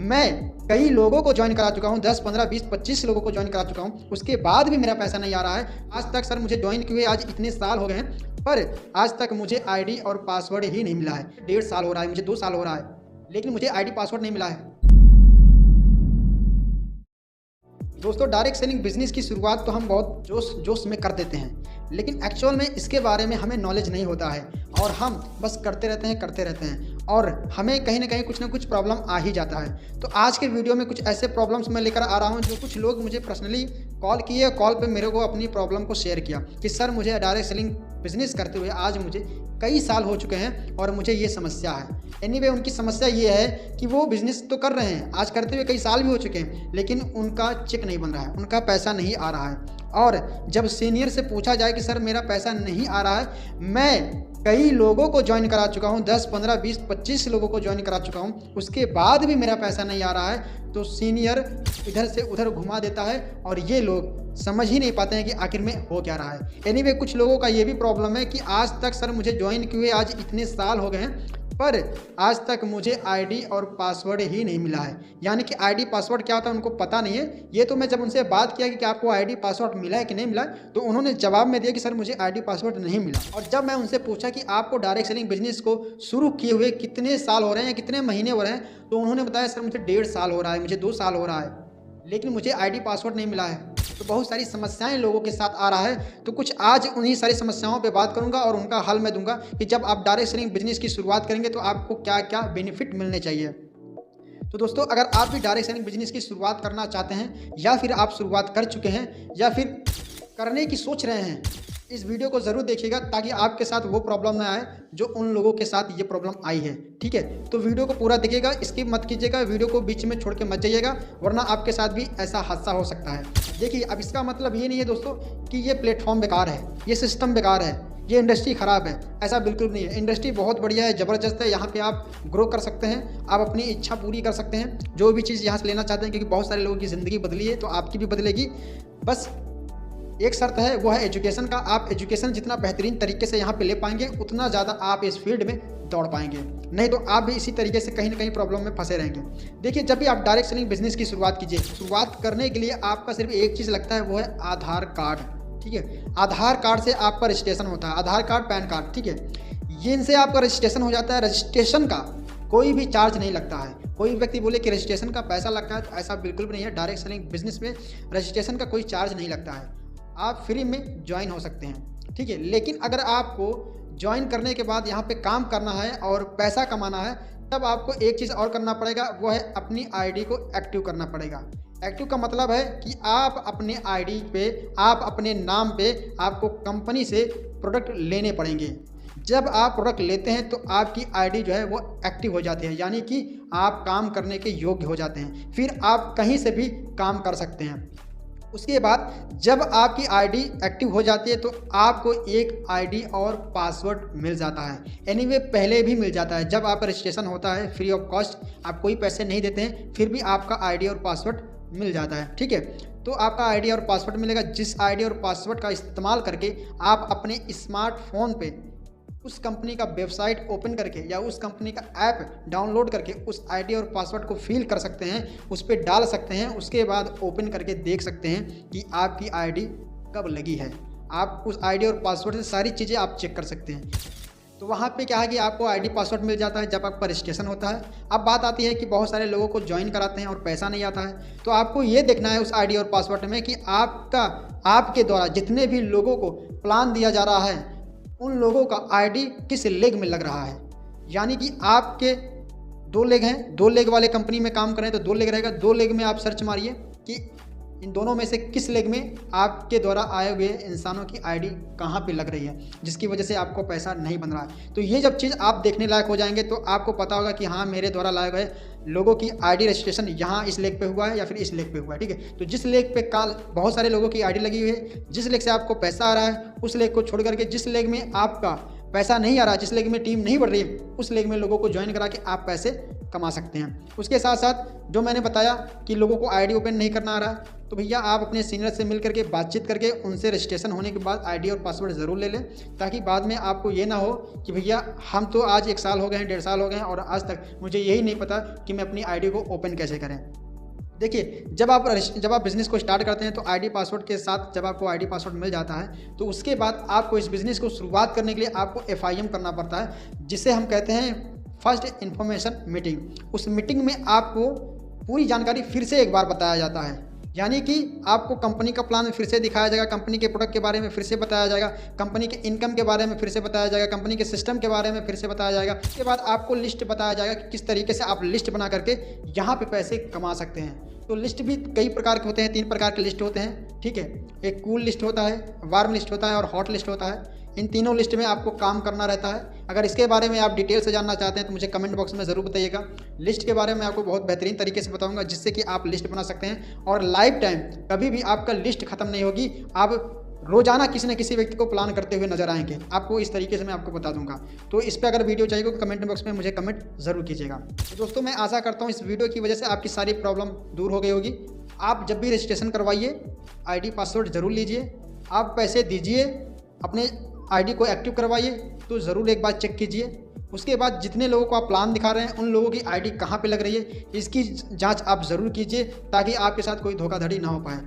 मैं कई लोगों को ज्वाइन करा चुका हूँ, 10, 15, 20, 25 लोगों को ज्वाइन करा चुका हूँ, उसके बाद भी मेरा पैसा नहीं आ रहा है। आज तक सर मुझे ज्वाइन किए आज इतने साल हो गए हैं, पर आज तक मुझे आईडी और पासवर्ड ही नहीं मिला है। 1.5 साल हो रहा है, मुझे 2 साल हो रहा है, लेकिन मुझे आईडी पासवर्ड नहीं मिला है। दोस्तों, डायरेक्ट सेलिंग बिजनेस की शुरुआत तो हम बहुत जोश में कर देते हैं, लेकिन एक्चुअल में इसके बारे में हमें नॉलेज नहीं होता है और हम बस करते रहते हैं और हमें कहीं ना कहीं कुछ ना कुछ प्रॉब्लम आ ही जाता है। तो आज के वीडियो में कुछ ऐसे प्रॉब्लम्स मैं लेकर आ रहा हूं जो कुछ लोग मुझे पर्सनली कॉल किए, कॉल पे मेरे को अपनी प्रॉब्लम को शेयर किया कि सर मुझे डायरेक्ट सेलिंग बिजनेस करते हुए आज मुझे कई साल हो चुके हैं और मुझे ये समस्या है। एनीवे, उनकी समस्या ये है कि वो बिज़नेस तो कर रहे हैं, आज करते हुए कई साल भी हो चुके हैं, लेकिन उनका चेक नहीं बन रहा है, उनका पैसा नहीं आ रहा है। और जब सीनियर से पूछा जाए कि सर मेरा पैसा नहीं आ रहा है, मैं कई लोगों को ज्वाइन करा चुका हूँ, 10, 15, 20, 25 लोगों को ज्वाइन करा चुका हूँ, उसके बाद भी मेरा पैसा नहीं आ रहा है, तो सीनियर इधर से उधर घुमा देता है और ये लोग समझ ही नहीं पाते हैं कि आखिर में हो क्या रहा है। एनीवे, कुछ लोगों का ये भी प्रॉब्लम है कि आज तक सर मुझे ज्वाइन किए आज इतने साल हो गए हैं, पर आज तक मुझे आईडी और पासवर्ड ही नहीं मिला है। यानी कि आईडी पासवर्ड क्या होता है उनको पता नहीं है। ये तो मैं जब उनसे बात किया कि आपको आईडी पासवर्ड मिला है कि नहीं मिला, तो उन्होंने जवाब में दिया कि सर मुझे आईडी पासवर्ड नहीं मिला। और जब मैं उनसे पूछा कि आपको डायरेक्ट सेलिंग बिजनेस को शुरू किए हुए कितने साल हो रहे हैं या कितने महीने हो रहे हैं, तो उन्होंने बताया सर मुझे 1.5 साल हो रहा है, मुझे 2 साल हो रहा है, लेकिन मुझे आईडी पासवर्ड नहीं मिला है। तो बहुत सारी समस्याएं लोगों के साथ आ रहा है, तो कुछ आज उन्हीं सारी समस्याओं पे बात करूंगा और उनका हल मैं दूंगा कि जब आप डायरेक्ट सेलिंग बिजनेस की शुरुआत करेंगे तो आपको क्या क्या बेनिफिट मिलने चाहिए। तो दोस्तों, अगर आप भी डायरेक्ट सेलिंग बिजनेस की शुरुआत करना चाहते हैं या फिर आप शुरुआत कर चुके हैं या फिर करने की सोच रहे हैं, इस वीडियो को ज़रूर देखिएगा ताकि आपके साथ वो प्रॉब्लम ना आए जो उन लोगों के साथ ये प्रॉब्लम आई है। ठीक है, तो वीडियो को पूरा देखिएगा, स्किप मत कीजिएगा, वीडियो को बीच में छोड़ के मत जाइएगा, वरना आपके साथ भी ऐसा हादसा हो सकता है। देखिए, अब इसका मतलब ये नहीं है दोस्तों कि ये प्लेटफॉर्म बेकार है, ये सिस्टम बेकार है, ये इंडस्ट्री ख़राब है, ऐसा बिल्कुल नहीं है। इंडस्ट्री बहुत बढ़िया है, ज़बरदस्त है, यहाँ पे आप ग्रो कर सकते हैं, आप अपनी इच्छा पूरी कर सकते हैं, जो भी चीज़ यहाँ से लेना चाहते हैं, क्योंकि बहुत सारे लोगों की ज़िंदगी बदली है तो आपकी भी बदलेगी। बस एक शर्त है, वो है एजुकेशन का। आप एजुकेशन जितना बेहतरीन तरीके से यहाँ पे ले पाएंगे, उतना ज़्यादा आप इस फील्ड में दौड़ पाएंगे, नहीं तो आप भी इसी तरीके से कहीं ना कहीं प्रॉब्लम में फंसे रहेंगे। देखिए, जब भी आप डायरेक्ट सेलिंग बिजनेस की शुरुआत कीजिए, शुरुआत करने के लिए आपका सिर्फ एक चीज़ लगता है, वो है आधार कार्ड। ठीक है, आधार कार्ड से आपका रजिस्ट्रेशन होता है, आधार कार्ड, पैन कार्ड। ठीक है, ये इनसे आपका रजिस्ट्रेशन हो जाता है। रजिस्ट्रेशन का कोई भी चार्ज नहीं लगता है। कोई व्यक्ति बोले कि रजिस्ट्रेशन का पैसा लगता है, तो ऐसा बिल्कुल भी नहीं है। डायरेक्ट सेलिंग बिजनेस में रजिस्ट्रेशन का कोई चार्ज नहीं लगता है, आप फ्री में ज्वाइन हो सकते हैं। ठीक है, लेकिन अगर आपको ज्वाइन करने के बाद यहाँ पे काम करना है और पैसा कमाना है, तब आपको एक चीज़ और करना पड़ेगा, वो है अपनी आईडी को एक्टिव करना पड़ेगा। एक्टिव का मतलब है कि आप अपने आईडी पे, आप अपने नाम पे आपको कंपनी से प्रोडक्ट लेने पड़ेंगे। जब आप प्रोडक्ट लेते हैं तो आपकी आईडी जो है वो एक्टिव हो जाती है, यानी कि आप काम करने के योग्य हो जाते हैं, फिर आप कहीं से भी काम कर सकते हैं। उसके बाद जब आपकी आईडी एक्टिव हो जाती है तो आपको एक आईडी और पासवर्ड मिल जाता है। एनीवे, पहले भी मिल जाता है, जब आप रजिस्ट्रेशन होता है फ्री ऑफ कॉस्ट, आप कोई पैसे नहीं देते हैं, फिर भी आपका आईडी और पासवर्ड मिल जाता है। ठीक है, तो आपका आईडी और पासवर्ड मिलेगा, जिस आईडी और पासवर्ड का इस्तेमाल करके आप अपने स्मार्टफोन पे उस कंपनी का वेबसाइट ओपन करके या उस कंपनी का ऐप डाउनलोड करके उस आईडी और पासवर्ड को फिल कर सकते हैं, उस पर डाल सकते हैं। उसके बाद ओपन करके देख सकते हैं कि आपकी आईडी कब लगी है। आप उस आईडी और पासवर्ड से सारी चीज़ें आप चेक कर सकते हैं। तो वहाँ पे क्या है कि आपको आईडी पासवर्ड मिल जाता है जब आपका रजिस्ट्रेशन होता है। अब बात आती है कि बहुत सारे लोगों को ज्वाइन कराते हैं और पैसा नहीं आता है, तो आपको ये देखना है उस आईडी और पासवर्ड में कि आपके द्वारा जितने भी लोगों को प्लान दिया जा रहा है, उन लोगों का आईडी किस लेग में लग रहा है। यानी कि आपके 2 लेग हैं, 2 लेग वाले कंपनी में काम करें तो 2 लेग रहेगा, 2 लेग में आप सर्च मारिए कि इन दोनों में से किस लेग में आपके द्वारा आए हुए इंसानों की आईडी कहाँ पे लग रही है, जिसकी वजह से आपको पैसा नहीं बन रहा है। तो ये जब चीज़ आप देखने लायक हो जाएंगे तो आपको पता होगा कि हाँ, मेरे द्वारा लाए गए लोगों की आईडी रजिस्ट्रेशन यहाँ इस लेग पे हुआ है या फिर इस लेग पे हुआ है। ठीक है, तो जिस लेग पे बहुत सारे लोगों की आईडी लगी हुई है, जिस लेग से आपको पैसा आ रहा है, उस लेग को छोड़ करके जिस लेग में आपका पैसा नहीं आ रहा, जिस लीग में टीम नहीं बढ़ रही, उस लीग में लोगों को ज्वाइन करा के आप पैसे कमा सकते हैं। उसके साथ साथ जो मैंने बताया कि लोगों को आईडी ओपन नहीं करना आ रहा है, तो भैया आप अपने सीनियर से मिल करके बातचीत करके उनसे रजिस्ट्रेशन होने के बाद आईडी और पासवर्ड ज़रूर ले लें, ताकि बाद में आपको ये ना हो कि भैया हम तो आज 1 साल हो गए हैं, 1.5 साल हो गए हैं और आज तक मुझे यही नहीं पता कि मैं अपनी आईडी को ओपन कैसे करें। देखिए, जब आप बिज़नेस को स्टार्ट करते हैं तो आईडी पासवर्ड के साथ जब आपको आईडी पासवर्ड मिल जाता है, तो उसके बाद आपको इस बिज़नेस को शुरुआत करने के लिए आपको FIM करना पड़ता है, जिसे हम कहते हैं फर्स्ट इन्फॉर्मेशन मीटिंग। उस मीटिंग में आपको पूरी जानकारी फिर से एक बार बताया जाता है, यानी कि आपको कंपनी का प्लान फिर से दिखाया जाएगा, कंपनी के प्रोडक्ट के बारे में फिर से बताया जाएगा, कंपनी के इनकम के बारे में फिर से बताया जाएगा, कंपनी के सिस्टम के बारे में फिर से बताया जाएगा। उसके बाद आपको लिस्ट बताया जाएगा कि किस तरीके से आप लिस्ट बना करके यहाँ पे पैसे कमा सकते हैं। तो लिस्ट भी कई प्रकार के होते हैं, 3 प्रकार के लिस्ट होते हैं, ठीक है। एक कूल लिस्ट होता है, वार्म लिस्ट होता है और हॉट लिस्ट होता है। इन तीनों लिस्ट में आपको काम करना रहता है। अगर इसके बारे में आप डिटेल से जानना चाहते हैं तो मुझे कमेंट बॉक्स में ज़रूर बताइएगा। लिस्ट के बारे में आपको बहुत बेहतरीन तरीके से बताऊंगा, जिससे कि आप लिस्ट बना सकते हैं और लाइफ टाइम कभी भी आपका लिस्ट ख़त्म नहीं होगी। आप रोजाना किसी न किसी व्यक्ति को प्लान करते हुए नजर आएंगे। आपको इस तरीके से मैं आपको बता दूंगा। तो इस पर अगर वीडियो चाहिए तो कमेंट बॉक्स में मुझे कमेंट ज़रूर कीजिएगा। तो दोस्तों, मैं आशा करता हूँ इस वीडियो की वजह से आपकी सारी प्रॉब्लम दूर हो गई होगी। आप जब भी रजिस्ट्रेशन करवाइए, आईडी पासवर्ड ज़रूर लीजिए, आप पैसे दीजिए, अपने आईडी को एक्टिव करवाइए, तो ज़रूर एक बार चेक कीजिए। उसके बाद जितने लोगों को आप प्लान दिखा रहे हैं उन लोगों की आईडी कहाँ पे लग रही है, इसकी जांच आप ज़रूर कीजिए, ताकि आपके साथ कोई धोखाधड़ी ना हो पाए।